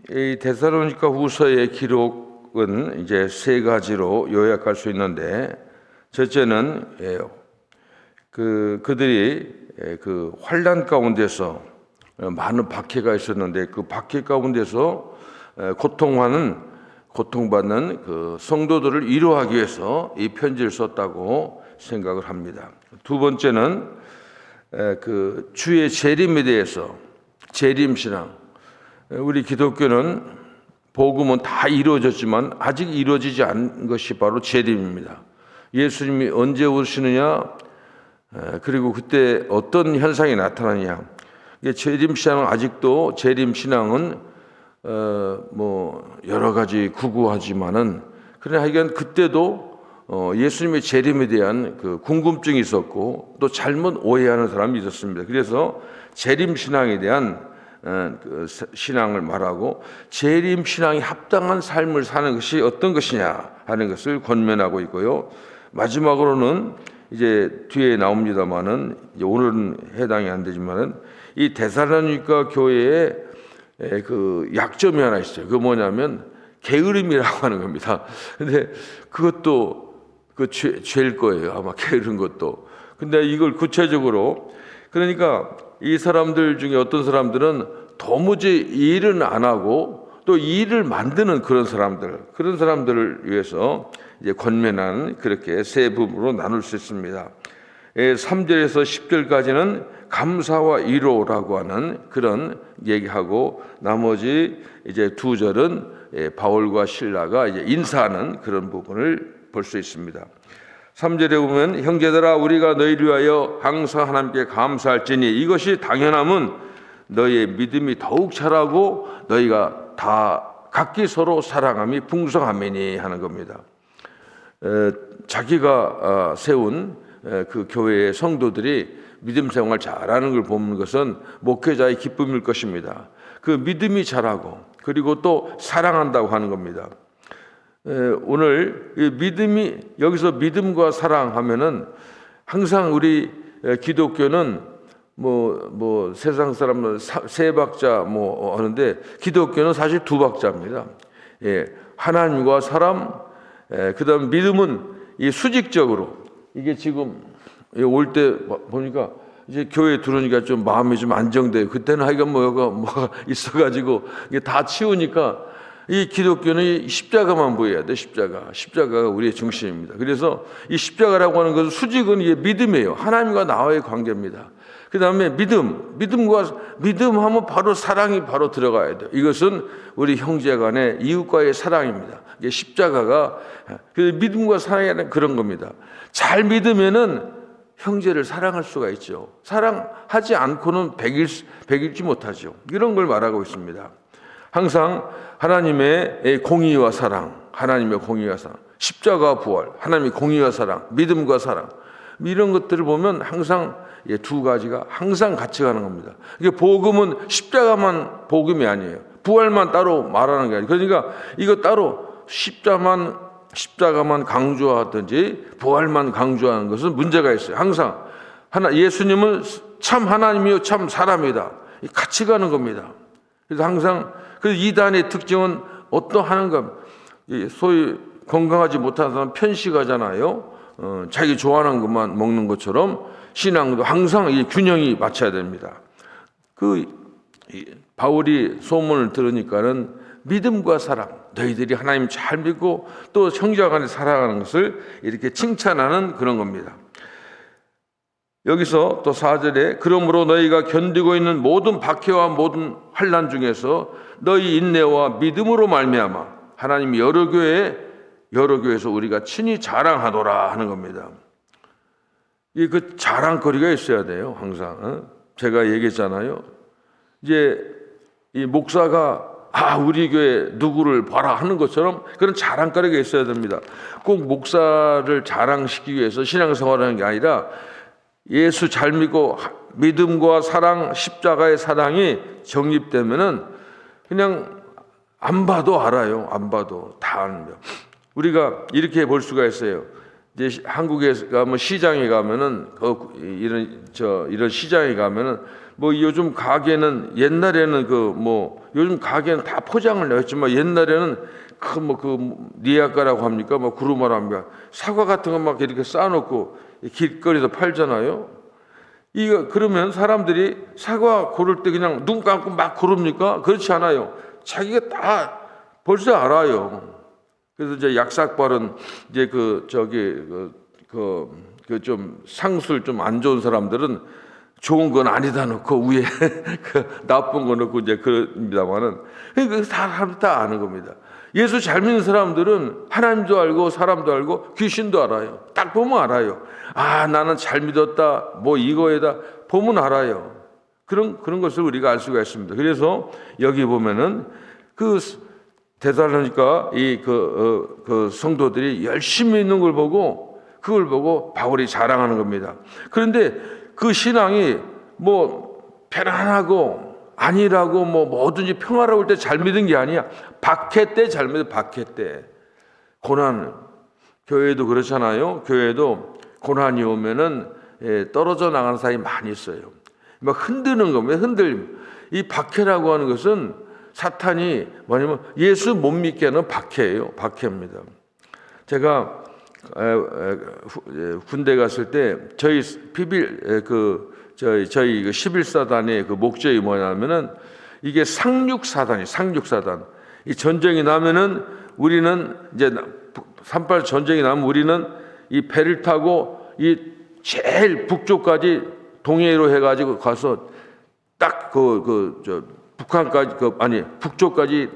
이 데살로니가 후서의 기록은 이제 세 가지로 요약할 수 있는데, 첫째는 그들이 그 환난 가운데서 많은 박해가 있었는데 그 박해 가운데서 고통받는 그 성도들을 위로하기 위해서 이 편지를 썼다고 생각을 합니다. 두 번째는 그 주의 재림에 대해서, 재림신앙. 우리 기독교는 복음은 다 이루어졌지만 아직 이루어지지 않은 것이 바로 재림입니다. 예수님이 언제 오시느냐, 그리고 그때 어떤 현상이 나타나느냐. 재림신앙은 아직도, 재림신앙은 뭐 여러 가지 구구하지만은, 그러나 하여간 그때도 예수님의 재림에 대한 그 궁금증이 있었고 또 잘못 오해하는 사람이 있었습니다. 그래서 재림신앙에 대한 그 신앙을 말하고, 재림 신앙이 합당한 삶을 사는 것이 어떤 것이냐 하는 것을 권면하고 있고요. 마지막으로는 이제 뒤에 나옵니다만은, 오늘은 해당이 안 되지만은, 이 데살로니가 교회에 그 약점이 하나 있어요. 그 뭐냐면 게으름이라고 하는 겁니다. 근데 그것도 그 죄일 거예요. 아마 게으른 것도. 근데 이걸 구체적으로, 그러니까 이 사람들 중에 어떤 사람들은 도무지 일은 안 하고 또 일을 만드는 그런 사람들을 위해서 이제 권면하는, 그렇게 세 부분으로 나눌 수 있습니다. 3절에서 10절까지는 감사와 위로라고 하는 그런 얘기하고, 나머지 이제 2절은 바울과 실라가 이제 인사하는 그런 부분을 볼 수 있습니다. 3절에 보면, 형제들아 우리가 너희를 위하여 항상 하나님께 감사할지니 이것이 당연함은 너희의 믿음이 더욱 자라고 너희가 다 각기 서로 사랑함이 풍성함이니 하는 겁니다. 자기가 세운 그 교회의 성도들이 믿음 생활 잘하는 걸 보는 것은 목회자의 기쁨일 것입니다. 그 믿음이 자라고 그리고 또 사랑한다고 하는 겁니다. 오늘 믿음이, 여기서 믿음과 사랑하면은 항상 우리 기독교는 뭐 세상 사람은 세 박자 뭐 하는데, 기독교는 사실 두 박자입니다. 하나님과 사람, 그다음 믿음은 이 수직적으로, 이게 지금 올 때 보니까 이제 교회 들어오니까 좀 마음이 좀 안정돼요. 그때는 하여간 뭐가 있어가지고 이게 다 치우니까, 이 기독교는 십자가만 보여야 돼. 십자가가 우리의 중심입니다. 그래서 이 십자가라고 하는 것은, 수직은 이게 믿음이에요. 하나님과 나와의 관계입니다. 그 다음에 믿음하면 바로 사랑이 바로 들어가야 돼요. 이것은 우리 형제간의, 이웃과의 사랑입니다. 이게 십자가가 그 믿음과 사랑이라는 그런 겁니다. 잘 믿으면은 형제를 사랑할 수가 있죠. 사랑하지 않고는 백일지 못하죠. 이런 걸 말하고 있습니다. 항상 하나님의 공의와 사랑, 십자가 부활, 하나님의 공의와 사랑, 믿음과 사랑, 이런 것들을 보면 항상 두 가지가 항상 같이 가는 겁니다. 이게 복음은 십자가만 복음이 아니에요. 부활만 따로 말하는 게 아니에요. 그러니까 이거 따로 십자가만 강조하든지 부활만 강조하는 것은 문제가 있어요. 항상 예수님은 참 하나님이요 참 사람이다. 같이 가는 겁니다. 그래서 항상 그 이단의 특징은 어떠하는가, 소위 건강하지 못한 사람 편식하잖아요. 자기 좋아하는 것만 먹는 것처럼 신앙도 항상 이 균형이 맞춰야 됩니다. 바울이 소문을 들으니까는 믿음과 사랑, 너희들이 하나님 잘 믿고 또 형제와 간에 사랑하는 것을 이렇게 칭찬하는 그런 겁니다. 여기서 또 4절에, 그러므로 너희가 견디고 있는 모든 박해와 모든 환난 중에서 너희 인내와 믿음으로 말미암아 하나님 여러 교회에서 우리가 친히 자랑하노라 하는 겁니다. 그 자랑거리가 있어야 돼요. 항상 제가 얘기했잖아요. 이제 이 목사가 우리 교회 누구를 봐라 하는 것처럼 그런 자랑거리가 있어야 됩니다. 꼭 목사를 자랑시키기 위해서 신앙생활하는 게 아니라, 예수 잘 믿고 믿음과 사랑, 십자가의 사랑이 정립되면은 그냥 안 봐도 알아요. 안 봐도 다 아는. 우리가 이렇게 볼 수가 있어요. 이제 한국에 가면 시장에 가면은 이런 시장에 가면은 뭐 요즘 가게는 옛날에는 요즘 가게는 다 포장을 했지만 옛날에는 그 니아가라고 합니까? 뭐 구루마라 합니까? 사과 같은 거 막 이렇게 쌓아놓고 길거리에서 팔잖아요. 이거 그러면 사람들이 사과 고를 때 그냥 눈 감고 막 고릅니까? 그렇지 않아요. 자기가 다 벌써 알아요. 그래서 이제 약삭발은 이제 좀 상술 좀 안 좋은 사람들은 좋은 건 아니다 놓고 위에 나쁜 거 놓고 이제 그럽니다만은 그 사람 다 아는 겁니다. 예수 잘 믿는 사람들은 하나님도 알고 사람도 알고 귀신도 알아요. 딱 보면 알아요. 아, 나는 잘 믿었다. 뭐 이거에다 보면 알아요. 그런 것을 우리가 알 수가 있습니다. 그래서 여기 보면은 그 데살로니가 그 성도들이 열심히 있는 걸 보고 그걸 보고 바울이 자랑하는 겁니다. 그런데 그 신앙이 뭐 편안하고 아니라고 뭐 뭐든지 평화로울 때 잘 믿은 게 아니야. 박해 때 잘 믿어. 박해 때 고난, 교회도 그렇잖아요. 교회도 고난이 오면은 떨어져 나가는 사람이 많이 있어요. 막 흔드는 겁니다. 흔들림. 이 박해라고 하는 것은 사탄이 뭐냐면 예수 못 믿게 하는 박해예요. 박해입니다. 제가 군대 갔을 때 저희 저희 11사단의 그 목적이 뭐냐면은 이게 상륙사단. 이 전쟁이 나면은 우리는 이제 3.8 전쟁이 나면 우리는 이 배를 타고 이 제일 북쪽까지 동해로 해가지고 가서 딱 북한까지 북쪽까지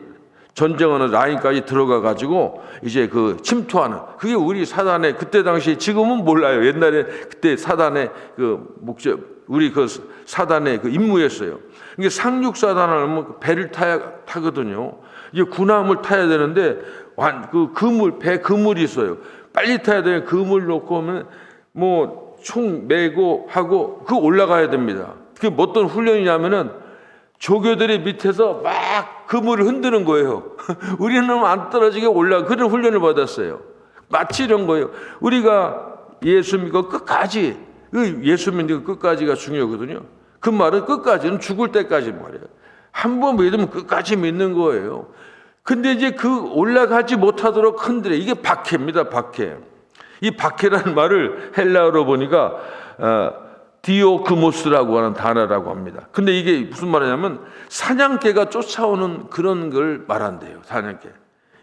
전쟁하는 라인까지 들어가 가지고 이제 그 침투하는 그게 우리 사단의 그때 당시 지금은 몰라요. 옛날에 그때 사단의 그 목적 우리 그 사단의 그 임무였어요. 이게 상륙 사단을 하면 배를 타거든요. 이제 군함을 타야 되는데 배 그물이 있어요. 빨리 타야 되는 그물 놓고 오면 뭐 총 메고 하고 그 올라가야 됩니다. 그게 어떤 훈련이냐면은 조교들이 밑에서 막 그물을 흔드는 거예요. 우리는 안 떨어지게 그런 훈련을 받았어요. 마치 이런 거예요. 우리가 예수 믿고 끝까지, 예수 믿는 끝까지가 중요하거든요. 그 말은 끝까지는 죽을 때까지 말이에요. 한 번 믿으면 끝까지 믿는 거예요. 근데 이제 올라가지 못하도록 흔들어. 이게 박해입니다, 박해. 이 박해라는 말을 헬라어로 보니까 디오크모스라고 하는 단어라고 합니다. 근데 이게 무슨 말이냐면 사냥개가 쫓아오는 그런 걸 말한대요. 사냥개.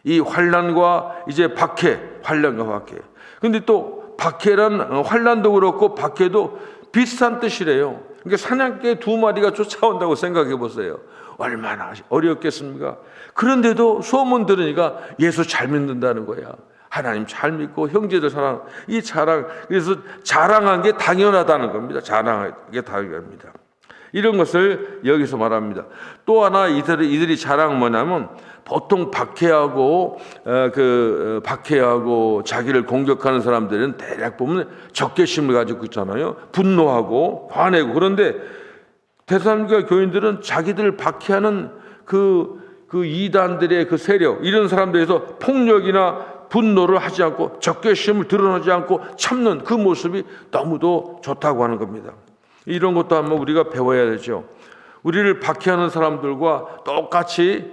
이 환난과 이제 박해, 환난과 박해. 근데 또 박해란 환난도 그렇고 박해도 비슷한 뜻이래요. 그러니까 사냥개 2마리가 쫓아온다고 생각해 보세요. 얼마나 어렵겠습니까? 그런데도 소문 들으니까 예수 잘 믿는다는 거야. 하나님 잘 믿고 형제들 사랑, 이 자랑, 그래서 자랑한 게 당연하다는 겁니다. 자랑한 게 당연합니다. 이런 것을 여기서 말합니다. 또 하나 이들이 자랑 뭐냐면 보통 박해하고 자기를 공격하는 사람들은 대략 보면 적개심을 가지고 있잖아요. 분노하고 화내고. 그런데 데살로니가 교인들은 자기들 박해하는 그 이단들의 그 세력, 이런 사람들에서 폭력이나 분노를 하지 않고 적개심을 드러내지 않고 참는 그 모습이 너무도 좋다고 하는 겁니다. 이런 것도 한번 우리가 배워야 되죠. 우리를 박해하는 사람들과 똑같이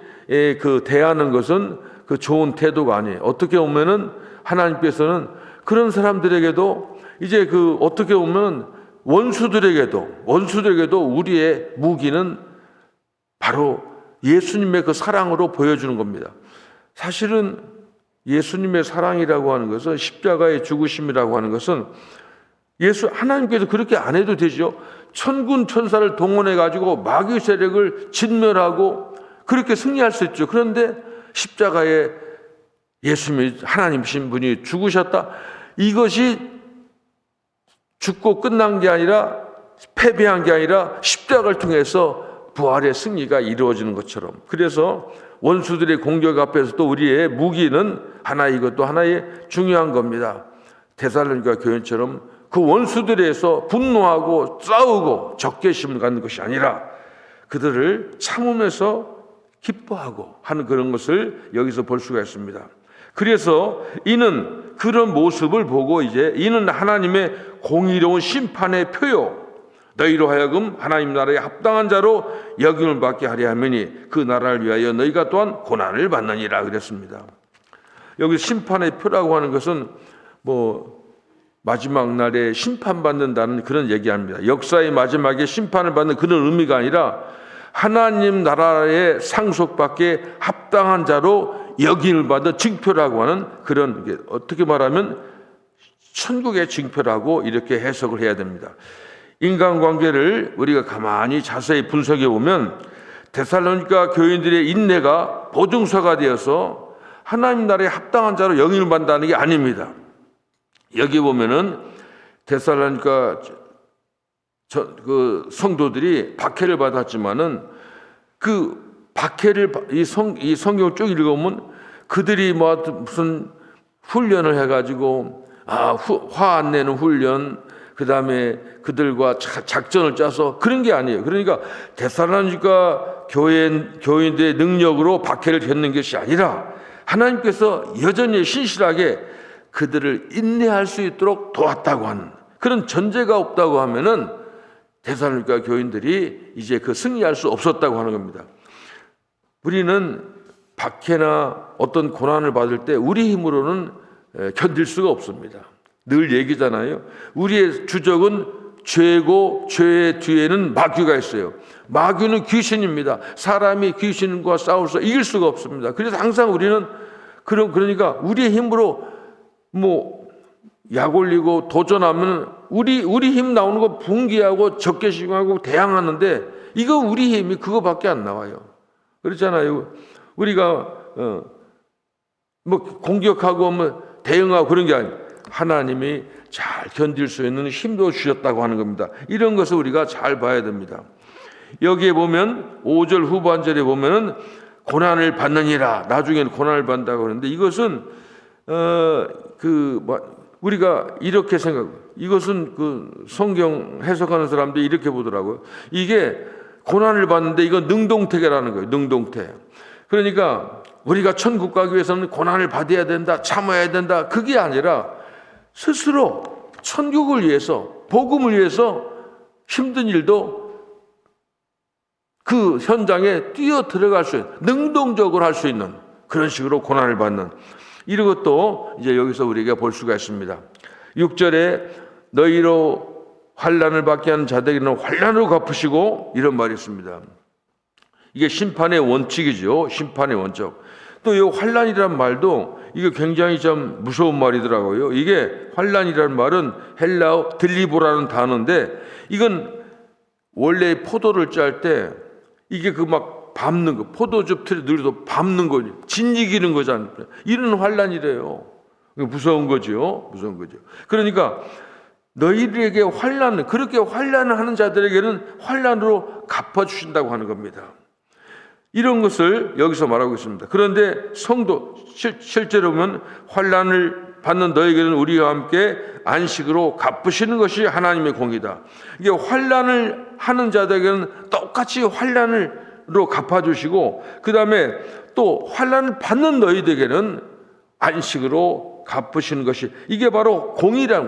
대하는 것은 그 좋은 태도가 아니에요. 어떻게 보면은 하나님께서는 그런 사람들에게도 이제 어떻게 보면 원수들에게도 우리의 무기는 바로 예수님의 그 사랑으로 보여주는 겁니다. 사실은 예수님의 사랑이라고 하는 것은 십자가의 죽으심이라고 하는 것은 하나님께서 그렇게 안 해도 되죠. 천군 천사를 동원해 가지고 마귀 세력을 진멸하고 그렇게 승리할 수 있죠. 그런데 십자가에 예수님이 하나님이신 분이 죽으셨다. 이것이 죽고 끝난 게 아니라 패배한 게 아니라 십자가를 통해서 부활의 승리가 이루어지는 것처럼. 그래서 원수들의 공격 앞에서도 우리의 무기는 이것도 하나의 중요한 겁니다. 데살로니가 교인처럼 그 원수들에서 분노하고 싸우고 적개심을 갖는 것이 아니라 그들을 참으면서 기뻐하고 하는 그런 것을 여기서 볼 수가 있습니다. 그래서 이는 그런 모습을 보고 이는 하나님의 공의로운 심판의 표요. 너희로 하여금 하나님 나라에 합당한 자로 여김을 받게 하려 하매니 그 나라를 위하여 너희가 또한 고난을 받느니라 그랬습니다. 여기 심판의 표라고 하는 것은 마지막 날에 심판받는다는 그런 얘기합니다. 역사의 마지막에 심판을 받는 그런 의미가 아니라 하나님 나라에 상속받게 합당한 자로 여김을 받은 징표라고 하는 그런 게 어떻게 말하면 천국의 징표라고 이렇게 해석을 해야 됩니다. 인간관계를 우리가 가만히 자세히 분석해 보면 데살로니가 교인들의 인내가 보증서가 되어서 하나님 나라에 합당한 자로 영임을 받는다는 게 아닙니다. 여기 보면은 데살로니가 그 성도들이 박해를 받았지만은 그 박해를 이 성경을 쭉 읽어보면 그들이 무슨 훈련을 해가지고 화 안 내는 훈련, 그 다음에 그들과 작전을 짜서 그런 게 아니에요. 그러니까 데살로니가 교인들의 능력으로 박해를 겪는 것이 아니라 하나님께서 여전히 신실하게 그들을 인내할 수 있도록 도왔다고 하는 그런 전제가 없다고 하면은 데살로니가 교인들이 이제 그 승리할 수 없었다고 하는 겁니다. 우리는 박해나 어떤 고난을 받을 때 우리 힘으로는 견딜 수가 없습니다. 늘 얘기잖아요. 우리의 주적은 죄고 죄의 뒤에는 마귀가 있어요. 마귀는 귀신입니다. 사람이 귀신과 싸워서 이길 수가 없습니다. 그래서 항상 우리는 그러니까 우리의 힘으로 약 올리고 도전하면 우리 힘 나오는 거 분기하고 적개심하고 대항하는데 이거 우리 힘이 그거밖에 안 나와요. 그렇잖아요. 우리가 공격하고 대응하고 그런 게 아니에요. 하나님이 잘 견딜 수 있는 힘도 주셨다고 하는 겁니다. 이런 것을 우리가 잘 봐야 됩니다. 여기에 보면 5절 후반절에 보면은 고난을 받느니라. 나중에는 고난을 받는다고 하는데 이것은 우리가 이렇게 이것은 그 성경 해석하는 사람들이 이렇게 보더라고요. 이게 고난을 받는데 이건 능동태계라는 거예요. 능동태. 그러니까 우리가 천국 가기 위해서는 고난을 받아야 된다, 참아야 된다. 그게 아니라 스스로 천국을 위해서, 복음을 위해서 힘든 일도 그 현장에 뛰어 들어갈 수 있는, 능동적으로 할 수 있는 그런 식으로 고난을 받는 이런 것도 이제 여기서 우리가 볼 수가 있습니다. 6절에 너희로 환난을 받게 하는 자들에게는 환난으로 갚으시고 이런 말이 있습니다. 이게 심판의 원칙이죠. 심판의 원칙. 또 이 환난이라는 말도 이게 굉장히 좀 무서운 말이더라고요. 이게 환난이라는 말은 헬라어 들리보라는 단어인데 이건 원래 포도를 짤 때 이게 밟는 거, 포도즙 틀에 늘려서 밟는 거죠. 진이기는 거잖아요. 이런 환난이래요. 무서운 거죠. 무서운 거죠. 그러니까 너희들에게 그렇게 환난을 하는 자들에게는 환난으로 갚아주신다고 하는 겁니다. 이런 것을 여기서 말하고 있습니다. 그런데 성도, 실제로 보면 환난을 받는 너에게는 우리와 함께 안식으로 갚으시는 것이 하나님의 공이다. 이게 환난을 하는 자들에게는 똑같이 환난으로 갚아주시고 그 다음에 또 환난을 받는 너희들에게는 안식으로 갚으시는 것이 이게 바로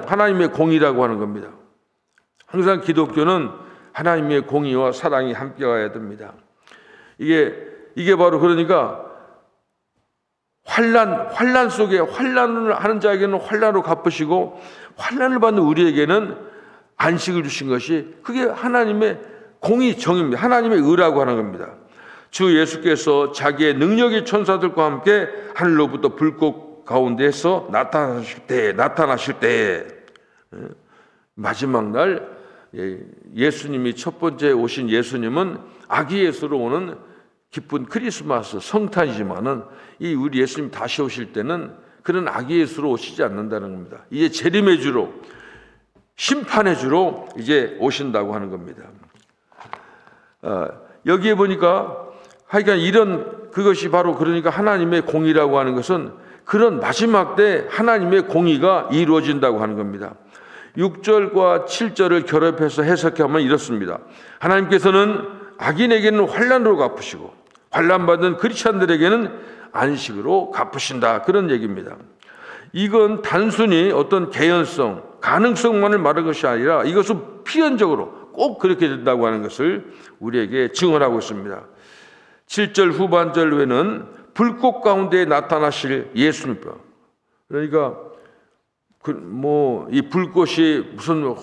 하나님의 공의라고 하는 겁니다. 항상 기독교는 하나님의 공의와 사랑이 함께 가야 됩니다. 이게 바로 그러니까 환난 속에 환난을 하는 자에게는 환난으로 갚으시고 환난을 받는 우리에게는 안식을 주신 것이 그게 하나님의 공의 정입니다. 하나님의 의라고 하는 겁니다. 주 예수께서 자기의 능력의 천사들과 함께 하늘로부터 불꽃 가운데에서 나타나실 때 마지막 날 예수님이 첫 번째 오신 예수님은 아기 예수로 오는 기쁜 크리스마스 성탄이지만은 이 우리 예수님 다시 오실 때는 그런 아기 예수로 오시지 않는다는 겁니다. 이제 재림의 주로 심판의 주로 이제 오신다고 하는 겁니다. 여기에 보니까 하여간 그것이 바로 그러니까 하나님의 공의라고 하는 것은 그런 마지막 때 하나님의 공의가 이루어진다고 하는 겁니다. 6절과 7절을 결합해서 해석하면 이렇습니다. 하나님께서는 악인에게는 환난으로 갚으시고 환난받은 크리스찬들에게는 안식으로 갚으신다. 그런 얘기입니다. 이건 단순히 어떤 개연성, 가능성만을 말하는 것이 아니라 이것은 필연적으로 꼭 그렇게 된다고 하는 것을 우리에게 증언하고 있습니다. 7절 후반절에는 불꽃 가운데 나타나실 예수님. 그러니까 이 불꽃이 무슨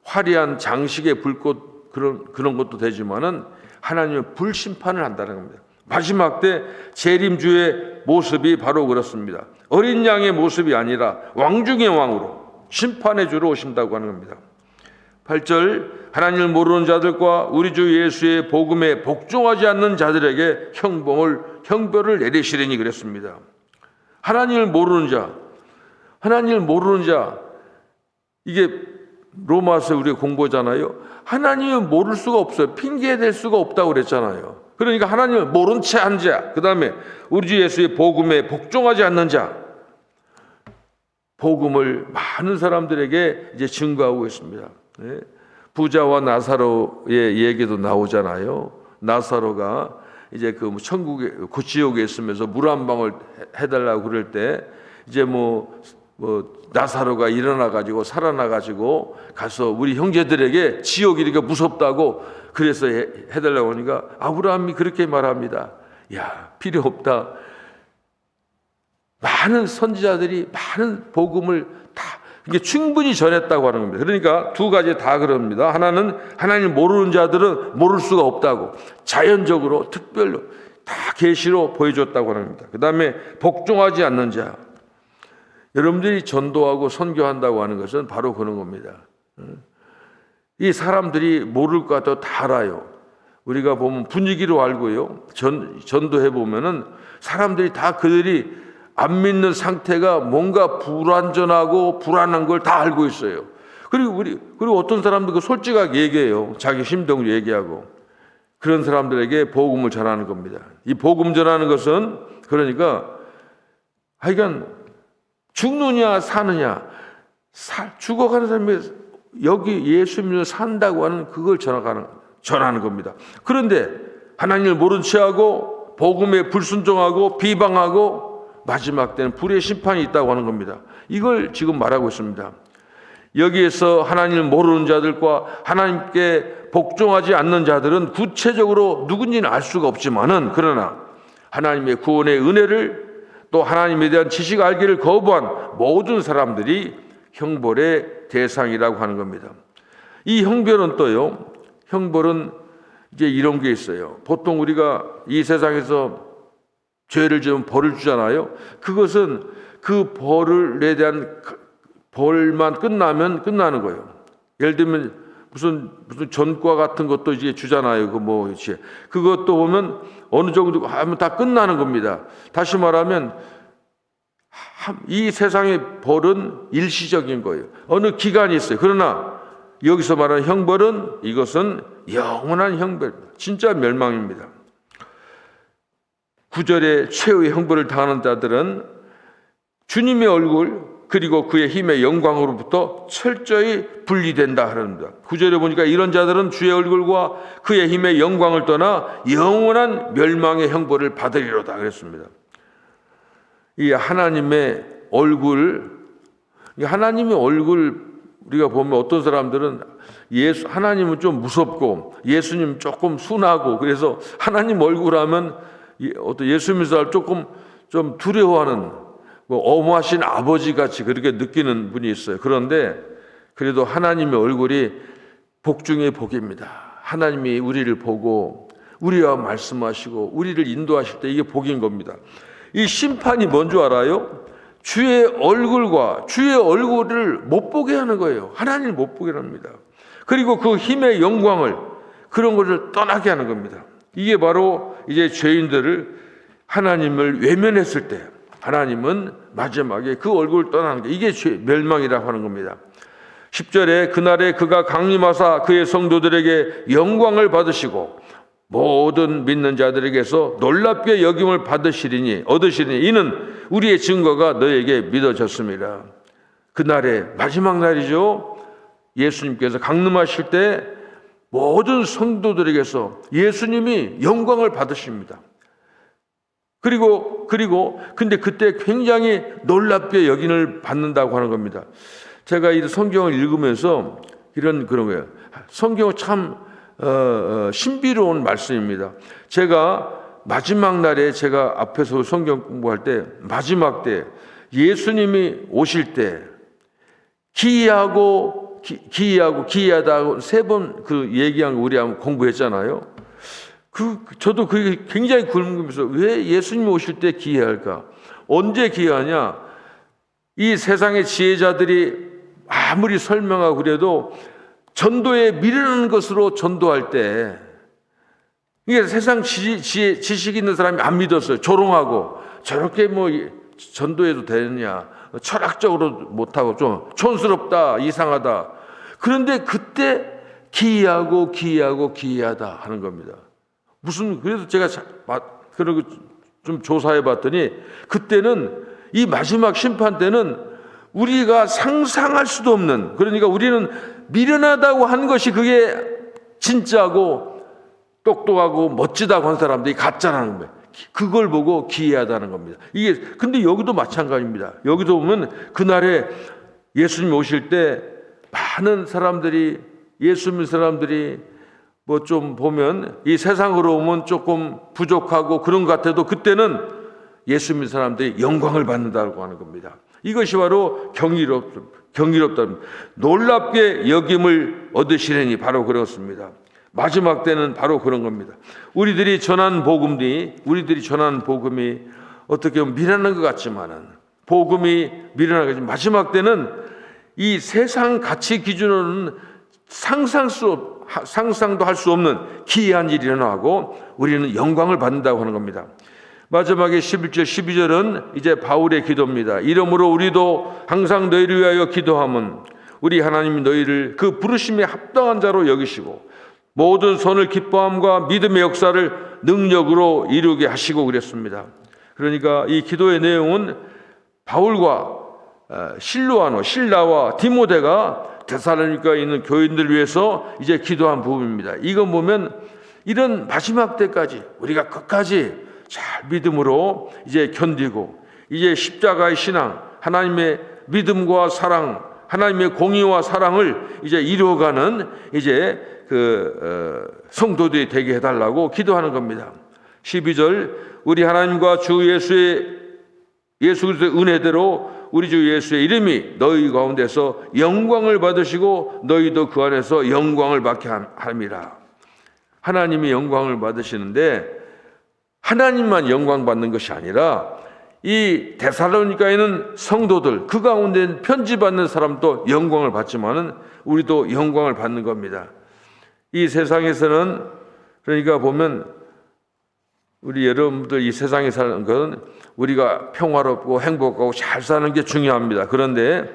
화려한 장식의 불꽃 그런 것도 되지만은 하나님은 불심판을 한다는 겁니다. 마지막 때 재림주의 모습이 바로 그렇습니다. 어린 양의 모습이 아니라 왕중의 왕으로 심판의 주로 오신다고 하는 겁니다. 8절 하나님을 모르는 자들과 우리 주 예수의 복음에 복종하지 않는 자들에게 형벌을 내리시리니 그랬습니다. 하나님을 모르는 자, 이게 로마서 우리가 공부하잖아요. 하나님을 모를 수가 없어요. 핑계댈 수가 없다고 그랬잖아요. 그러니까 하나님을 모른 채 한 자, 그 다음에 우리 주 예수의 복음에 복종하지 않는 자, 복음을 많은 사람들에게 이제 증거하고 있습니다. 부자와 나사로의 얘기도 나오잖아요. 나사로가 이제 그 천국에, 그 지옥에 있으면서 물 한 방울 해달라고 그럴 때 이제 나사로가 일어나가지고 살아나가지고 가서 우리 형제들에게 지옥이 이렇게 무섭다고 그래서 해달라고 하니까 아브라함이 그렇게 말합니다. 야, 필요 없다. 많은 선지자들이 많은 복음을 다 이게 충분히 전했다고 하는 겁니다. 그러니까 두 가지 다 그럽니다. 하나는 하나님 모르는 자들은 모를 수가 없다고 자연적으로 특별로 다 계시로 보여줬다고 하는 겁니다. 그 다음에 복종하지 않는 자, 여러분들이 전도하고 선교한다고 하는 것은 바로 그런 겁니다. 이 사람들이 모를 것 같아도 다 알아요. 우리가 보면 분위기로 알고요. 전도해 보면은 사람들이 다 그들이 안 믿는 상태가 뭔가 불완전하고 불안한 걸 다 알고 있어요. 그리고 어떤 사람들 솔직하게 얘기해요. 자기 심정을 얘기하고. 그런 사람들에게 복음을 전하는 겁니다. 이 복음 전하는 것은 그러니까 하여간 죽느냐 사느냐, 죽어가는 사람이 여기 예수 믿어 산다고 하는 그걸 전하는 겁니다. 그런데 하나님을 모른 채하고 복음에 불순종하고 비방하고 마지막 때는 불의 심판이 있다고 하는 겁니다. 이걸 지금 말하고 있습니다. 여기에서 하나님을 모르는 자들과 하나님께 복종하지 않는 자들은 구체적으로 누군지는 알 수가 없지만은 그러나 하나님의 구원의 은혜를 또 하나님에 대한 지식 알기를 거부한 모든 사람들이 형벌의 대상이라고 하는 겁니다. 이 형벌은 이제 이런 게 있어요. 보통 우리가 이 세상에서 죄를 지으면 벌을 주잖아요. 그것은 그 벌에 대한 벌만 끝나면 끝나는 거예요. 예를 들면 무슨 전과 같은 것도 이제 주잖아요. 그것도 보면 어느 정도 하면 다 끝나는 겁니다. 다시 말하면 이 세상의 벌은 일시적인 거예요. 어느 기간이 있어요. 그러나 여기서 말하는 형벌은 이것은 영원한 형벌, 진짜 멸망입니다. 9절에 최후의 형벌을 당하는 자들은 주님의 얼굴 그리고 그의 힘의 영광으로부터 철저히 분리된다 하는다. 9절에 보니까 이런 자들은 주의 얼굴과 그의 힘의 영광을 떠나 영원한 멸망의 형벌을 받으리로다 그랬습니다. 이 하나님의 얼굴 우리가 보면 어떤 사람들은 하나님은 좀 무섭고 예수님 조금 순하고 그래서 하나님 얼굴 하면 어떤 예수 믿는 사람 조금 좀 두려워하는 엄하신 아버지 같이 그렇게 느끼는 분이 있어요. 그런데 그래도 하나님의 얼굴이 복 중의 복입니다. 하나님이 우리를 보고 우리와 말씀하시고 우리를 인도하실 때 이게 복인 겁니다. 이 심판이 뭔 줄 알아요? 주의 얼굴을 못 보게 하는 거예요. 하나님을 못 보게 합니다. 그리고 그 힘의 영광을 그런 것을 떠나게 하는 겁니다. 이게 바로 이제 죄인들을 하나님을 외면했을 때 하나님은 마지막에 그 얼굴을 떠나는 게 이게 멸망이라고 하는 겁니다. 10절에 그날에 그가 강림하사 그의 성도들에게 영광을 받으시고 모든 믿는 자들에게서 놀랍게 여김을 얻으시리니 이는 우리의 증거가 너에게 믿어졌습니다. 그날에 마지막 날이죠. 예수님께서 강림하실 때 모든 성도들에게서 예수님이 영광을 받으십니다. 근데 그때 굉장히 놀랍게 여김을 받는다고 하는 겁니다. 제가 이 성경을 읽으면서 이런 그런 거예요. 성경은 참 신비로운 말씀입니다. 제가 마지막 날에 제가 앞에서 성경 공부할 때 마지막 때 예수님이 오실 때 기이하고 기이하다고 세 번 그 얘기한 거 우리 한번 공부했잖아요. 저도 그게 굉장히 궁금해서 왜 예수님이 오실 때 기이할까? 언제 기이하냐? 이 세상의 지혜자들이 아무리 설명하고 그래도 전도에 미루는 것으로 전도할 때 이게 세상 지식 있는 사람이 안 믿었어요. 조롱하고 저렇게 뭐 전도해도 되느냐, 철학적으로 못하고 좀 촌스럽다, 이상하다. 그런데 그때 기이하다 하는 겁니다. 그래서 제가 그런 좀 조사해 봤더니 그때는 이 마지막 심판 때는 우리가 상상할 수도 없는, 그러니까 우리는 미련하다고 하는 것이 그게 진짜고 똑똑하고 멋지다고 하는 사람들이 가짜라는 거예요. 그걸 보고 기이하다는 겁니다. 이게 근데 여기도 마찬가지입니다. 여기도 보면 그날에 예수님 오실 때 많은 사람들이, 예수 믿는 사람들이 뭐 좀 보면 이 세상으로 오면 조금 부족하고 그런 것 같아도 그때는 예수 믿는 사람들이 영광을 받는다고 하는 겁니다. 이것이 바로 경이롭다. 놀랍게 여김을 얻으시려니 바로 그렇습니다. 마지막 때는 바로 그런 겁니다. 우리들이 전한 복음이 어떻게 보면 미련한 것 같지만은 복음이 미련한 거지. 마지막 때는 이 세상 가치 기준으로는 상상도 할 수 없는 기이한 일이 일어나고 우리는 영광을 받는다고 하는 겁니다. 마지막에 11절 12절은 이제 바울의 기도입니다. 이러므로 우리도 항상 너희를 위하여 기도함은 우리 하나님이 너희를 그 부르심에 합당한 자로 여기시고 모든 선을 기뻐함과 믿음의 역사를 능력으로 이루게 하시고 그랬습니다. 그러니까 이 기도의 내용은 바울과 신라와 디모데가 데살로니가에 있는 교인들을 위해서 이제 기도한 부분입니다. 이건 보면 이런 마지막 때까지 우리가 끝까지 잘 믿음으로 이제 견디고 이제 십자가의 신앙, 하나님의 믿음과 사랑, 하나님의 공의와 사랑을 이제 이루어가는 이제 성도들이 되게 해달라고 기도하는 겁니다. 12절 우리 하나님과 주 예수 그리스도의 은혜대로 우리 주 예수의 이름이 너희 가운데서 영광을 받으시고 너희도 그 안에서 영광을 받게 함이라. 하나님이 영광을 받으시는데 하나님만 영광 받는 것이 아니라 이 데살로니가에 있는 성도들 그 가운데 편지받는 사람도 영광을 받지만은 우리도 영광을 받는 겁니다. 이 세상에서는 그러니까 보면 우리 여러분들 이 세상에 사는 것은 우리가 평화롭고 행복하고 잘 사는 게 중요합니다. 그런데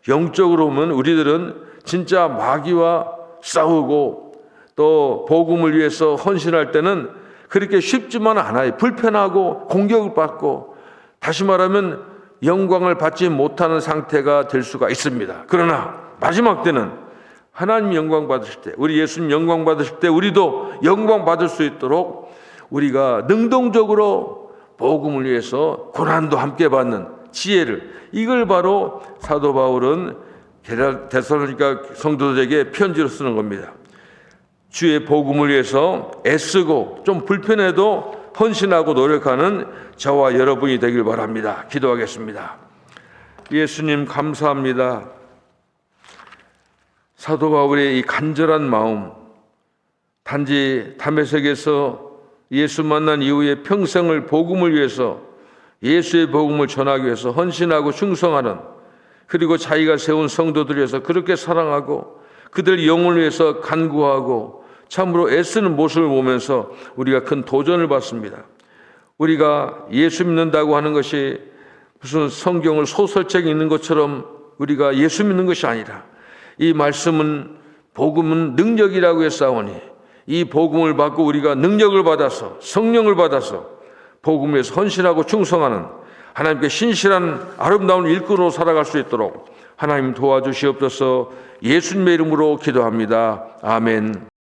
영적으로 보면 우리들은 진짜 마귀와 싸우고 또 복음을 위해서 헌신할 때는 그렇게 쉽지만 않아요. 불편하고 공격을 받고 다시 말하면 영광을 받지 못하는 상태가 될 수가 있습니다. 그러나 마지막 때는 하나님 영광 받으실 때, 우리 예수님 영광 받으실 때 우리도 영광 받을 수 있도록 우리가 능동적으로 복음을 위해서 고난도 함께 받는 지혜를, 이걸 바로 사도 바울은 데살로니가 성도들에게 편지로 쓰는 겁니다. 주의 복음을 위해서 애쓰고 좀 불편해도 헌신하고 노력하는 저와 여러분이 되길 바랍니다. 기도하겠습니다. 예수님 감사합니다. 사도 바울의 이 간절한 마음, 단지 다메섹에서 예수 만난 이후에 평생을 복음을 위해서 예수의 복음을 전하기 위해서 헌신하고 충성하는, 그리고 자기가 세운 성도들 위해서 그렇게 사랑하고 그들 영혼을 위해서 간구하고 참으로 애쓰는 모습을 보면서 우리가 큰 도전을 받습니다. 우리가 예수 믿는다고 하는 것이 무슨 성경을 소설책에 있는 것처럼 우리가 예수 믿는 것이 아니라 이 말씀은 복음은 능력이라고 했사오니 이 복음을 받고 우리가 능력을 받아서 성령을 받아서 복음을 위해서 헌신하고 충성하는 하나님께 신실한 아름다운 일꾼으로 살아갈 수 있도록 하나님 도와주시옵소서. 예수님의 이름으로 기도합니다. 아멘.